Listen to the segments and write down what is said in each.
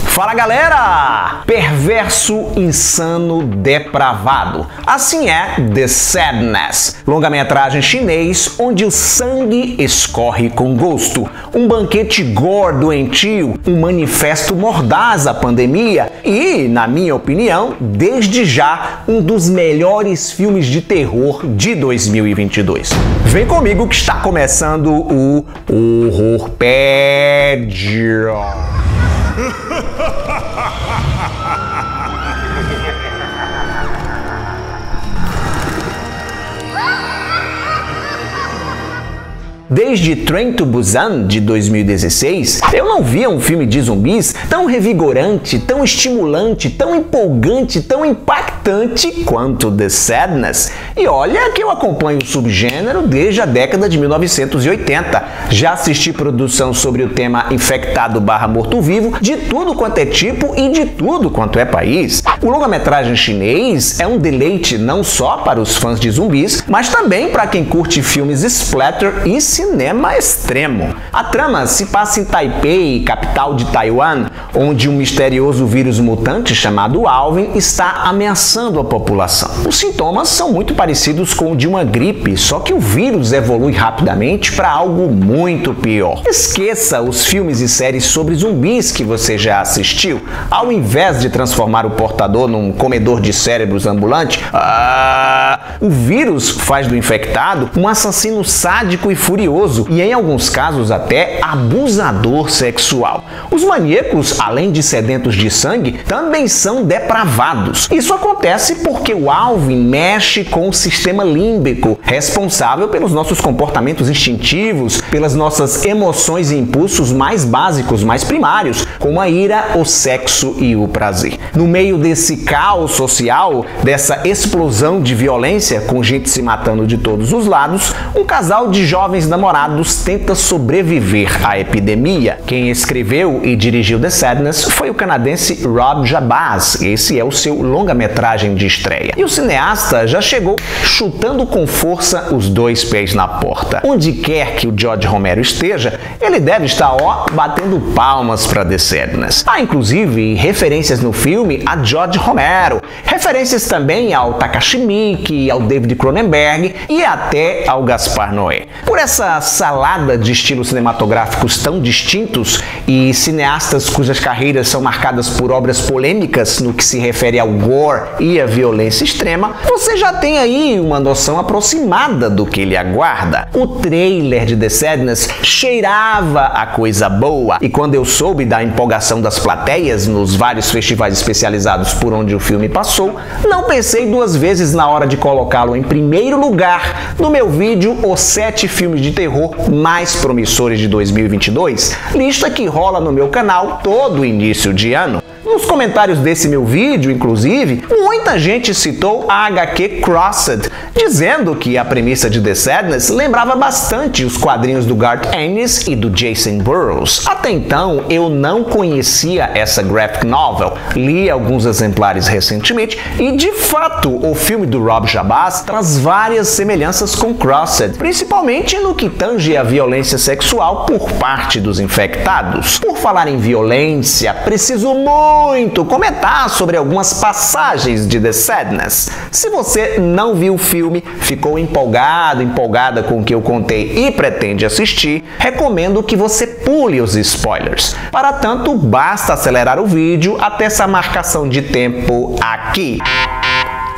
Fala galera! Perverso, insano, depravado. Assim é The Sadness, longa-metragem chinês onde o sangue escorre com gosto, um banquete gore doentio, um manifesto mordaz à pandemia e, na minha opinião, desde já, um dos melhores filmes de terror de 2022. Vem comigo que está começando o Horrorpédia. Desde Train to Busan, de 2016, eu não via um filme de zumbis tão revigorante, tão estimulante, tão empolgante, tão impactante quanto The Sadness. E olha que eu acompanho o subgênero desde a década de 1980. Já assisti produção sobre o tema infectado/morto-vivo de tudo quanto é tipo e de tudo quanto é país. O longa-metragem chinês é um deleite não só para os fãs de zumbis, mas também para quem curte filmes splatter e cinema extremo. A trama se passa em Taipei, capital de Taiwan, onde um misterioso vírus mutante chamado Alvin está ameaçando a população. Os sintomas são muito parecidos com o de uma gripe, só que o vírus evolui rapidamente para algo muito pior. Esqueça os filmes e séries sobre zumbis que você já assistiu. Ao invés de transformar o portador num comedor de cérebros ambulante, o vírus faz do infectado um assassino sádico e furioso e, em alguns casos, até abusador sexual. Os maníacos, além de sedentos de sangue, também são depravados. Isso acontece porque o Alvin mexe com o sistema límbico, responsável pelos nossos comportamentos instintivos, pelas nossas emoções e impulsos mais básicos, mais primários, como a ira, o sexo e o prazer. No meio desse caos social, dessa explosão de violência, com gente se matando de todos os lados, um casal de jovens namorados tenta sobreviver à epidemia. Quem escreveu e dirigiu The Sadness foi o canadense Rob Jabaz. Esse é o seu longa-metragem de estreia. E o cineasta já chegou chutando com força os dois pés na porta. Onde quer que o George Romero esteja, ele deve estar, batendo palmas para The Sadness. Há, inclusive, referências no filme a George Romero, referências também ao Takashi Miike, ao David Cronenberg e até ao Gaspar Noé. Por essa salada de estilos cinematográficos tão distintos e cineastas cujas carreiras são marcadas por obras polêmicas no que se refere ao gore e à violência extrema, você já tem aí uma noção aproximada do que lhe aguarda. O trailer de The Sadness cheirava a coisa boa, e quando eu soube da empolgação das plateias nos vários festivais especializados por onde o filme passou, não pensei duas vezes na hora de colocá-lo em primeiro lugar no meu vídeo Os 7 filmes de terror mais promissores de 2022, lista que rola no meu canal todo início de ano. Nos comentários desse meu vídeo, inclusive, muita gente citou a HQ Crossed, dizendo que a premissa de The Sadness lembrava bastante os quadrinhos do Garth Ennis e do Jason Burroughs. Até então, eu não conhecia essa graphic novel, li alguns exemplares recentemente e, de fato, o filme do Rob Jabaz traz várias semelhanças com Crossed, principalmente no que tange a violência sexual por parte dos infectados. Por falar em violência, preciso muito comentar sobre algumas passagens de The Sadness. Se você não viu o filme, ficou empolgada com o que eu contei e pretende assistir, recomendo que você pule os spoilers. Para tanto, basta acelerar o vídeo até essa marcação de tempo aqui.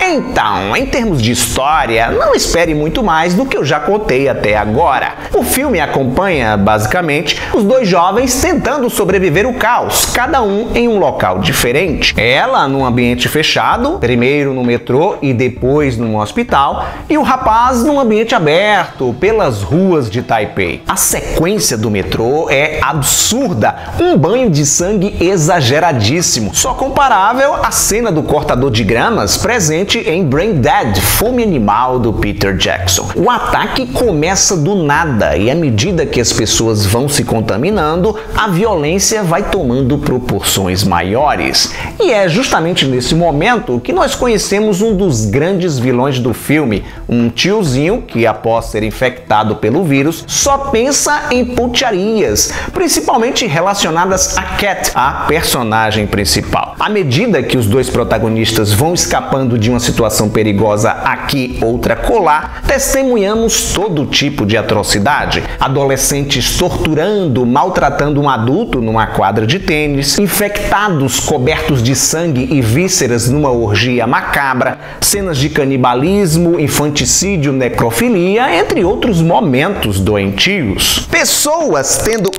Então, em termos de história, não espere muito mais do que eu já contei até agora. O filme acompanha, basicamente, os dois jovens tentando sobreviver ao caos, cada um em um local diferente. Ela num ambiente fechado, primeiro no metrô e depois num hospital, e o rapaz num ambiente aberto, pelas ruas de Taipei. A sequência do metrô é absurda, um banho de sangue exageradíssimo, só comparável à cena do cortador de gramas presente presente em Brain Dead, Fome Animal, do Peter Jackson. O ataque começa do nada e à medida que as pessoas vão se contaminando, a violência vai tomando proporções maiores. E é justamente nesse momento que nós conhecemos um dos grandes vilões do filme, um tiozinho que, após ser infectado pelo vírus, só pensa em putarias, principalmente relacionadas a Cat, a personagem principal. À medida que os dois protagonistas vão escapando de uma situação perigosa aqui, outra colar, testemunhamos todo tipo de atrocidade. Adolescentes torturando, maltratando um adulto numa quadra de tênis, infectados cobertos de sangue e vísceras numa orgia macabra, cenas de canibalismo, infanticídio, necrofilia, entre outros momentos doentios. Pessoas tendo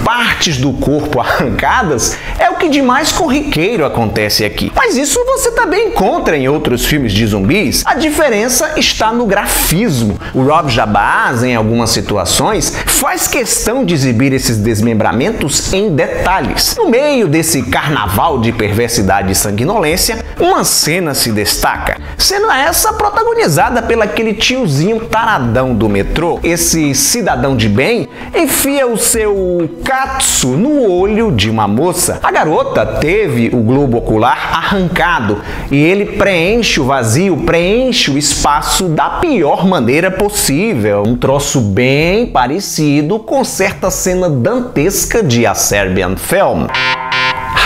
partes do corpo arrancadas é o que de mais corriqueiro acontece aqui. Mas isso você também encontra em outros filmes de zumbis. A diferença está no grafismo. O Rob Jabaz, em algumas situações, faz questão de exibir esses desmembramentos em detalhes. No meio desse carnaval de perversidade e sanguinolência, uma cena se destaca. Cena essa protagonizada pelo aquele tiozinho taradão do metrô. Esse cidadão de bem enfia o seu katsu no olho de uma moça. A garota teve o globo ocular arrancado e ele preenche o vazio, preenche o espaço da pior maneira possível. Um troço bem parecido com certa cena dantesca de A Serbian Film.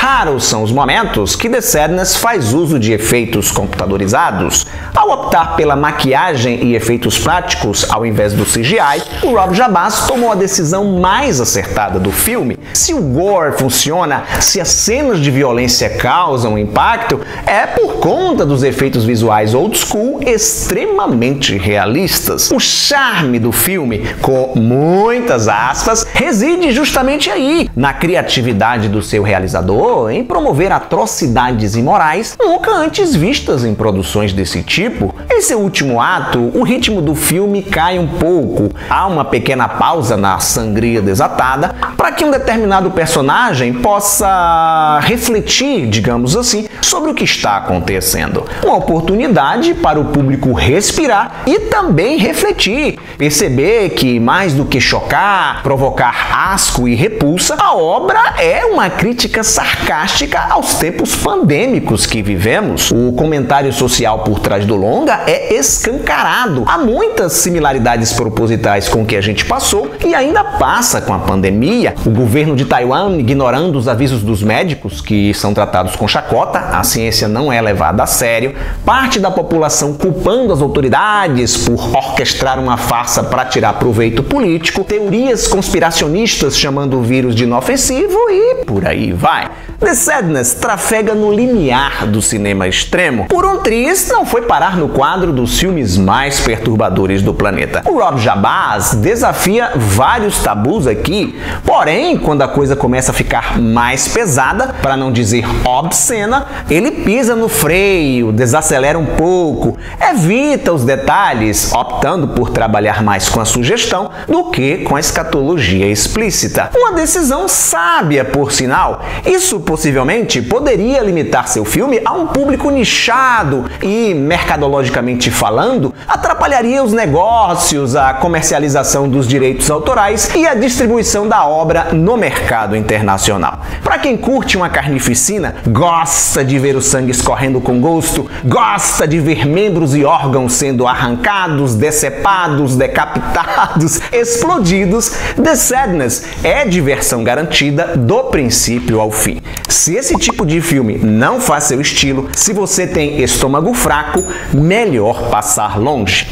Raros são os momentos que The Sadness faz uso de efeitos computadorizados. Ao optar pela maquiagem e efeitos práticos ao invés do CGI, o Rob Jabaz tomou a decisão mais acertada do filme. Se o gore funciona, se as cenas de violência causam impacto, é por conta dos efeitos visuais old school extremamente realistas. O charme do filme, com muitas aspas, reside justamente aí, na criatividade do seu realizador em promover atrocidades imorais nunca antes vistas em produções desse tipo. Em seu último ato, o ritmo do filme cai um pouco. Há uma pequena pausa na sangria desatada para que um determinado personagem possa refletir, digamos assim, sobre o que está acontecendo. Uma oportunidade para o público respirar e também refletir, perceber que mais do que chocar, provocar asco e repulsa, a obra é uma crítica sarcástica aos tempos pandêmicos que vivemos. O comentário social por trás do longa é escancarado. Há muitas similaridades propositais com o que a gente passou e ainda passa com a pandemia. O governo de Taiwan ignorando os avisos dos médicos, que são tratados com chacota, a ciência não é levada a sério, parte da população culpando as autoridades por orquestrar uma farsa para tirar proveito político, teorias conspiracionistas chamando o vírus de inofensivo e por aí vai. The Sadness trafega no limiar do cinema extremo. Por um triz, não foi parar no quadro dos filmes mais perturbadores do planeta. O Rob Jabaz desafia vários tabus aqui, porém, quando a coisa começa a ficar mais pesada, para não dizer obscena, ele pisa no freio, desacelera um pouco, evita os detalhes, optando por trabalhar mais com a sugestão do que com a escatologia explícita. Uma decisão sábia, por sinal. Isso possivelmente poderia limitar seu filme a um público nichado e, mercadologicamente falando, atrapalharia os negócios, a comercialização dos direitos autorais e a distribuição da obra no mercado internacional. Para quem curte uma carnificina, gosta de ver o sangue escorrendo com gosto, gosta de ver membros e órgãos sendo arrancados, decepados, decapitados, explodidos, The Sadness é diversão garantida do princípio ao fim. Se esse tipo de filme não faz seu estilo, se você tem estômago fraco, melhor passar longe.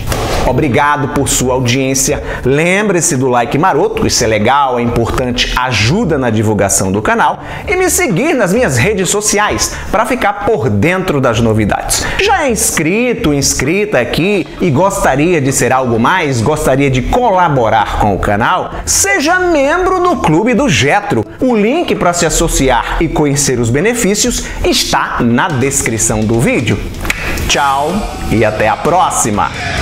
Obrigado por sua audiência. Lembre-se do like maroto, isso é legal, é importante, ajuda na divulgação do canal, e me seguir nas minhas redes sociais para ficar por dentro das novidades. Já é inscrito, inscrita aqui e gostaria de ser algo mais, gostaria de colaborar com o canal? Seja membro do Clube do Getro. O link para se associar e conhecer os benefícios está na descrição do vídeo. Tchau e até a próxima!